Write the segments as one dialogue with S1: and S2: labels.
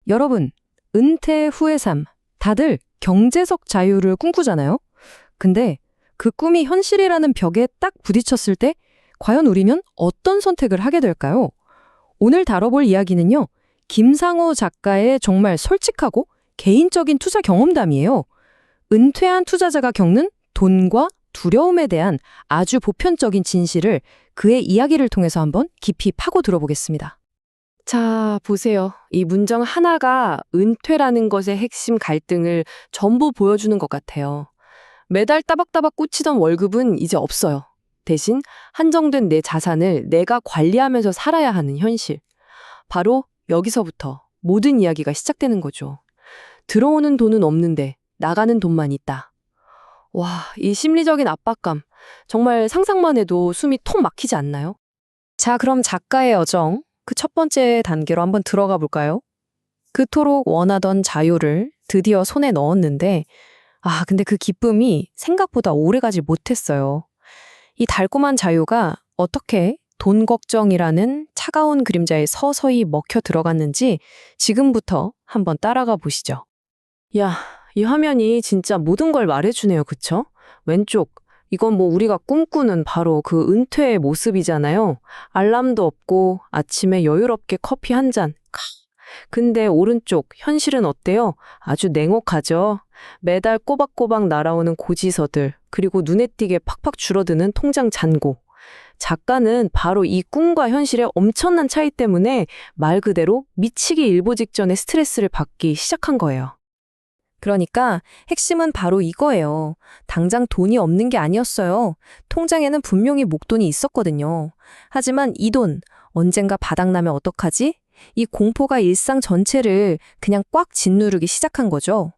S1: 여러분, 은퇴 후의 삶, 다들 경제적 자유를 꿈꾸잖아요? 근데 그 꿈이 현실이라는 벽에 딱 부딪혔을 때 과연 우리는 어떤 선택을 하게 될까요? 오늘 다뤄볼 이야기는요, 김상호 작가의 정말 솔직하고 개인적인 투자 경험담이에요. 은퇴한 투자자가 겪는 돈과 두려움에 대한 아주 보편적인 진실을 그의 이야기를 통해서 한번 깊이 파고 들어보겠습니다.
S2: 자, 보세요. 이 문장 하나가 은퇴라는 것의 핵심 갈등을 전부 보여주는 것 같아요. 매달 따박따박 꽂히던 월급은 이제 없어요. 대신 한정된 내 자산을 내가 관리하면서 살아야 하는 현실. 바로 여기서부터 모든 이야기가 시작되는 거죠. 들어오는 돈은 없는데 나가는 돈만 있다. 와, 이 심리적인 압박감. 정말 상상만 해도 숨이 턱 막히지 않나요?
S1: 자, 그럼 작가의 여정, 그 첫 번째 단계로 한번 들어가 볼까요? 그토록 원하던 자유를 드디어 손에 넣었는데, 근데 그 기쁨이 생각보다 오래가지 못했어요. 이 달콤한 자유가 어떻게 돈 걱정이라는 차가운 그림자에 서서히 먹혀 들어갔는지 지금부터 한번 따라가 보시죠.
S2: 야, 이 화면이 진짜 모든 걸 말해주네요. 그쵸? 왼쪽, 이건 뭐 우리가 꿈꾸는 바로 그 은퇴의 모습이잖아요. 알람도 없고 아침에 여유롭게 커피 한 잔. 근데 오른쪽, 현실은 어때요? 아주 냉혹하죠? 매달 꼬박꼬박 날아오는 고지서들, 그리고 눈에 띄게 팍팍 줄어드는 통장 잔고. 작가는 바로 이 꿈과 현실의 엄청난 차이 때문에 말 그대로 미치기 일보 직전에 스트레스를 받기 시작한 거예요.
S1: 그러니까 핵심은 바로 이거예요. 당장 돈이 없는 게 아니었어요. 통장에는 분명히 목돈이 있었거든요. 하지만 이 돈 언젠가 바닥나면 어떡하지? 이 공포가 일상 전체를 그냥 꽉 짓누르기 시작한 거죠.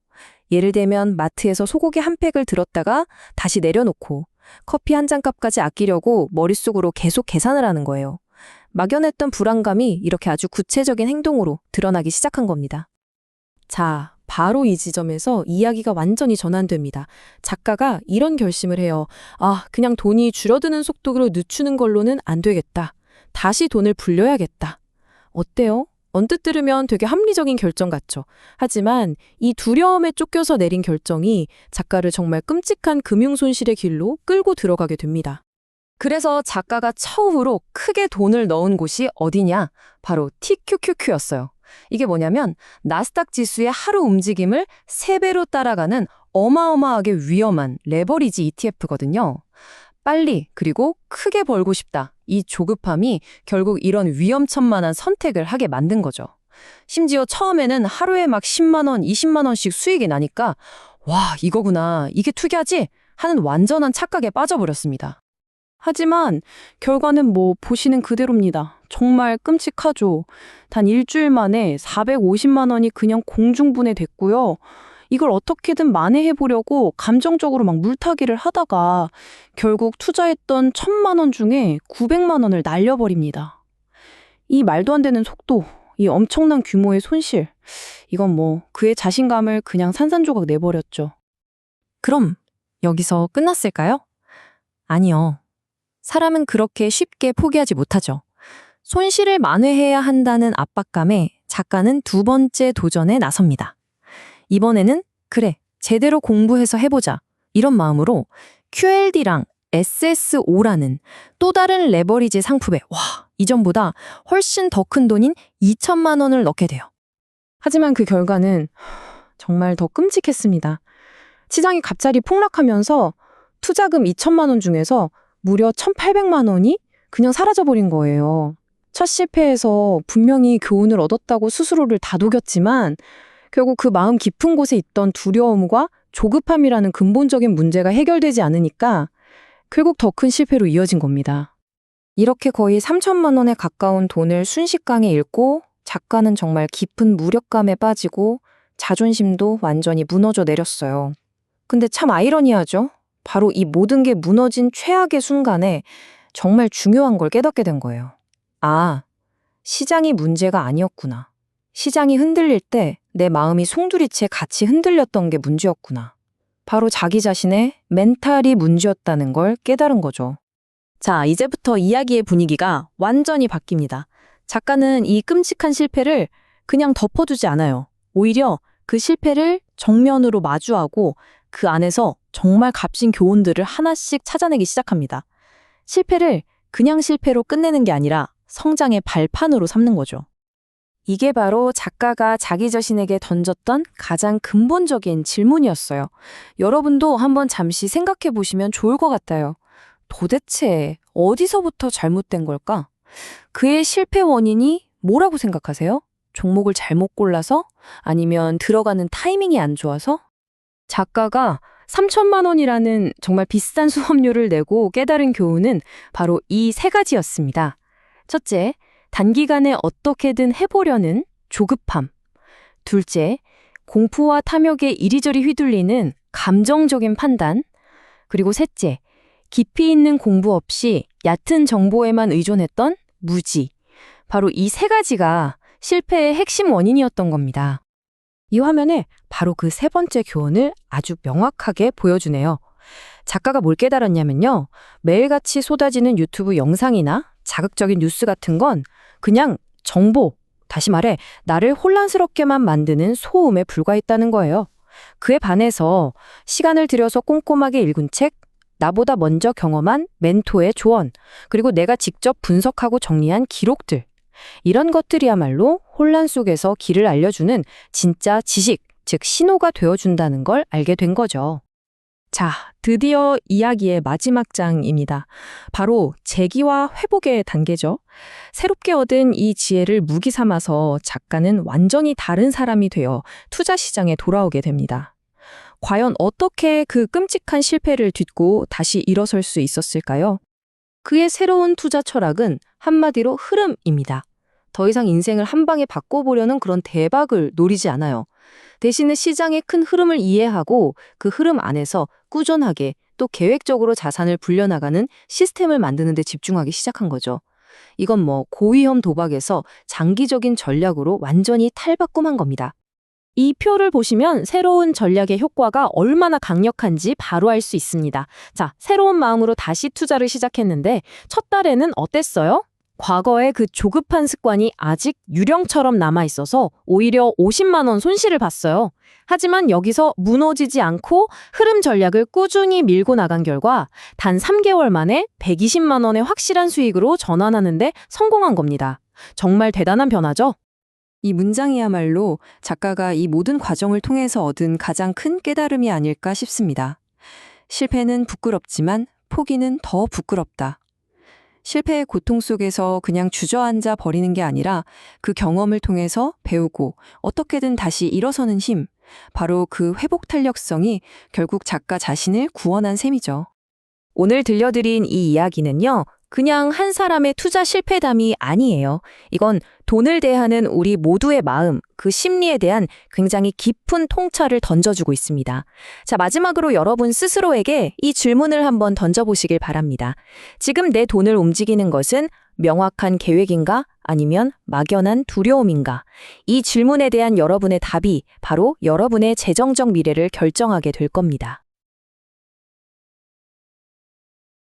S1: 예를 들면 마트에서 소고기 한 팩을 들었다가 다시 내려놓고 커피 한 잔 값까지 아끼려고 머릿속으로 계속 계산을 하는 거예요. 막연했던 불안감이 이렇게 아주 구체적인 행동으로 드러나기 시작한 겁니다. 자, 바로 이 지점에서 이야기가 완전히 전환됩니다. 작가가 이런 결심을 해요. 그냥 돈이 줄어드는 속도로 늦추는 걸로는 안 되겠다. 다시 돈을 불려야겠다. 어때요? 언뜻 들으면 되게 합리적인 결정 같죠. 하지만 이 두려움에 쫓겨서 내린 결정이 작가를 정말 끔찍한 금융 손실의 길로 끌고 들어가게 됩니다. 그래서 작가가 처음으로 크게 돈을 넣은 곳이 어디냐? 바로 TQQQ였어요. 이게 뭐냐면 나스닥 지수의 하루 움직임을 3배로 따라가는 어마어마하게 위험한 레버리지 ETF거든요. 빨리 그리고 크게 벌고 싶다. 이 조급함이 결국 이런 위험천만한 선택을 하게 만든 거죠. 심지어 처음에는 하루에 막 10만 원, 20만 원씩 수익이 나니까 와, 이거구나. 이게 투자지? 하는 완전한 착각에 빠져버렸습니다. 하지만 결과는 뭐 보시는 그대로입니다. 정말 끔찍하죠. 단 일주일 만에 450만 원이 그냥 공중분해됐고요. 이걸 어떻게든 만회해보려고 감정적으로 막 물타기를 하다가 결국 투자했던 1,000만 원 중에 900만 원을 날려버립니다. 이 말도 안 되는 속도, 이 엄청난 규모의 손실, 이건 뭐 그의 자신감을 그냥 산산조각 내버렸죠. 그럼 여기서 끝났을까요? 아니요. 사람은 그렇게 쉽게 포기하지 못하죠. 손실을 만회해야 한다는 압박감에 작가는 두 번째 도전에 나섭니다. 이번에는 그래, 제대로 공부해서 해보자. 이런 마음으로 QLD랑 SSO라는 또 다른 레버리지 상품에 이전보다 훨씬 더 큰 돈인 2천만 원을 넣게 돼요. 하지만 그 결과는 정말 더 끔찍했습니다. 시장이 갑자기 폭락하면서 투자금 2천만 원 중에서 무려 1,800만 원이 그냥 사라져버린 거예요. 첫 실패에서 분명히 교훈을 얻었다고 스스로를 다독였지만 결국 그 마음 깊은 곳에 있던 두려움과 조급함이라는 근본적인 문제가 해결되지 않으니까 결국 더 큰 실패로 이어진 겁니다. 이렇게 거의 3천만 원에 가까운 돈을 순식간에 잃고 작가는 정말 깊은 무력감에 빠지고 자존심도 완전히 무너져 내렸어요. 근데 참 아이러니하죠? 바로 이 모든 게 무너진 최악의 순간에 정말 중요한 걸 깨닫게 된 거예요. 시장이 문제가 아니었구나. 시장이 흔들릴 때 내 마음이 송두리째 같이 흔들렸던 게 문제였구나. 바로 자기 자신의 멘탈이 문제였다는 걸 깨달은 거죠. 자, 이제부터 이야기의 분위기가 완전히 바뀝니다. 작가는 이 끔찍한 실패를
S3: 그냥 덮어두지 않아요. 오히려 그 실패를 정면으로 마주하고 그 안에서 정말 값진 교훈들을 하나씩 찾아내기 시작합니다. 실패를 그냥 실패로 끝내는 게 아니라 성장의 발판으로 삼는 거죠.
S1: 이게 바로 작가가 자기 자신에게 던졌던 가장 근본적인 질문이었어요. 여러분도 한번 잠시 생각해 보시면 좋을 것 같아요. 도대체 어디서부터 잘못된 걸까? 그의 실패 원인이 뭐라고 생각하세요? 종목을 잘못 골라서? 아니면 들어가는 타이밍이 안 좋아서? 작가가 3천만 원이라는 정말 비싼 수업료를 내고 깨달은 교훈은 바로 이 세 가지였습니다. 첫째, 단기간에 어떻게든 해보려는 조급함. 둘째, 공포와 탐욕에 이리저리 휘둘리는 감정적인 판단. 그리고 셋째, 깊이 있는 공부 없이 얕은 정보에만 의존했던 무지. 바로 이 세 가지가 실패의 핵심 원인이었던 겁니다. 이 화면에 바로 그 세 번째 교훈을 아주 명확하게 보여주네요. 작가가 뭘 깨달았냐면요. 매일같이 쏟아지는 유튜브 영상이나 자극적인 뉴스 같은 건 그냥 정보, 다시 말해 나를 혼란스럽게만 만드는 소음에 불과했다는 거예요. 그에 반해서 시간을 들여서 꼼꼼하게 읽은 책, 나보다 먼저 경험한 멘토의 조언, 그리고 내가 직접 분석하고 정리한 기록들. 이런 것들이야말로 혼란 속에서 길을 알려주는 진짜 지식, 즉 신호가 되어준다는 걸 알게 된 거죠. 자, 드디어 이야기의 마지막 장입니다. 바로 재기와 회복의 단계죠. 새롭게 얻은 이 지혜를 무기 삼아서 작가는 완전히 다른 사람이 되어 투자 시장에 돌아오게 됩니다. 과연 어떻게 그 끔찍한 실패를 딛고 다시 일어설 수 있었을까요? 그의 새로운 투자 철학은 한마디로 흐름입니다. 더 이상 인생을 한 방에 바꿔보려는 그런 대박을 노리지 않아요. 대신에 시장의 큰 흐름을 이해하고 그 흐름 안에서 꾸준하게 또 계획적으로 자산을 불려나가는 시스템을 만드는 데 집중하기 시작한 거죠. 이건 고위험 도박에서 장기적인 전략으로 완전히 탈바꿈한 겁니다. 이 표를 보시면 새로운 전략의 효과가 얼마나 강력한지 바로 알 수 있습니다. 자, 새로운 마음으로 다시 투자를 시작했는데 첫 달에는 어땠어요? 과거의 그 조급한 습관이 아직 유령처럼 남아있어서 오히려 50만 원 손실을 봤어요. 하지만 여기서 무너지지 않고 흐름 전략을 꾸준히 밀고 나간 결과 단 3개월 만에 120만 원의 확실한 수익으로 전환하는 데 성공한 겁니다. 정말 대단한 변화죠? 이 문장이야말로 작가가 이 모든 과정을 통해서 얻은 가장 큰 깨달음이 아닐까 싶습니다. 실패는 부끄럽지만 포기는 더 부끄럽다. 실패의 고통 속에서 그냥 주저앉아 버리는 게 아니라 그 경험을 통해서 배우고 어떻게든 다시 일어서는 힘, 바로 그 회복 탄력성이 결국 작가 자신을 구원한 셈이죠. 오늘 들려드린 이 이야기는요, 그냥 한 사람의 투자 실패담이 아니에요. 이건 돈을 대하는 우리 모두의 마음, 그 심리에 대한 굉장히 깊은 통찰을 던져주고 있습니다. 자, 마지막으로 여러분 스스로에게 이 질문을 한번 던져보시길 바랍니다. 지금 내 돈을 움직이는 것은 명확한 계획인가? 아니면 막연한 두려움인가? 이 질문에 대한 여러분의 답이 바로 여러분의 재정적 미래를 결정하게 될 겁니다.